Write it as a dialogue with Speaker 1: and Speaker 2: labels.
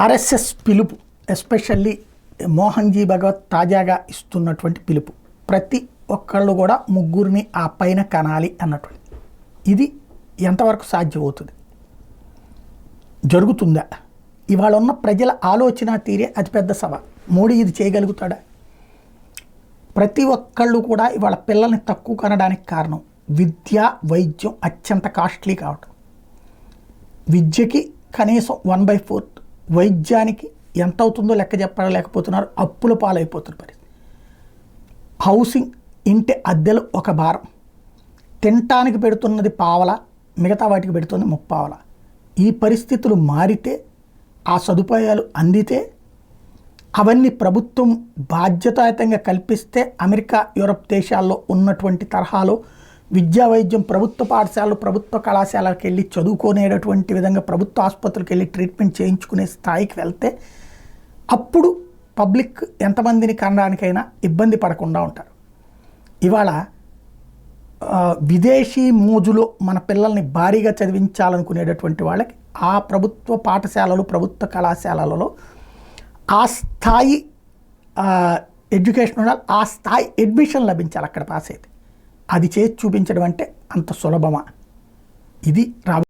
Speaker 1: RSS పిలుపు, especially Mohanji భగవత్ తాజాగా ఇస్తున్నటువంటి పిలుపు, ప్రతి ఒక్కళ్ళు కూడా ముగ్గురిని ఆ పైన కనాలి అన్నటువంటి. ఇది ఎంతవరకు సాధ్యమవుతుంది, జరుగుతుందా? ఇవాళ ఉన్న ప్రజల ఆలోచన తీరే అతిపెద్ద సవాల్. మోడీ ఇది చేయగలుగుతాడా? ప్రతి ఒక్కళ్ళు కూడా ఇవాళ పిల్లల్ని తక్కువ కనడానికి కారణం విద్య, వైద్యం అత్యంత కాస్ట్లీ కావటం. విద్యకి కనీసం 1/4, వైద్యానికి ఎంత అవుతుందో లెక్క చెప్పలేకపోతున్నారు, అప్పుల పాలైపోతున్న పరిస్థితి. హౌసింగ్, ఇంటి అద్దెలు ఒక భారం, తినటానికి పెడుతున్నది పావల, మిగతా వాటికి పెడుతుంది ముప్పావల. ఈ పరిస్థితులు మారితే, ఆ సదుపాయాలు అందితే, అవన్నీ ప్రభుత్వం బాధ్యతాయుతంగా కల్పిస్తే అమెరికా, యూరప్ దేశాల్లో ఉన్నటువంటి తరహాలో విద్యా వైద్యం ప్రభుత్వ పాఠశాలలు, ప్రభుత్వ కళాశాలకు వెళ్ళి చదువుకునేటటువంటి విధంగా ప్రభుత్వ ఆసుపత్రికి వెళ్ళి ట్రీట్మెంట్ చేయించుకునే స్థాయికి వెళ్తే అప్పుడు పబ్లిక్ ఎంతమందిని కనడానికైనా ఇబ్బంది పడకుండా ఉంటారు. ఇవాళ విదేశీ మోజులో మన పిల్లల్ని భారీగా చదివించాలనుకునేటటువంటి వాళ్ళకి ఆ ప్రభుత్వ పాఠశాలలు, ప్రభుత్వ కళాశాలలలో ఆ స్థాయి ఎడ్యుకేషన్ ఉండాలి, ఆ స్థాయి అడ్మిషన్ లభించాలి అక్కడ పాస్ అయితే. అది చేసి చూపించడం అంటే అంత సులభమా? ఇది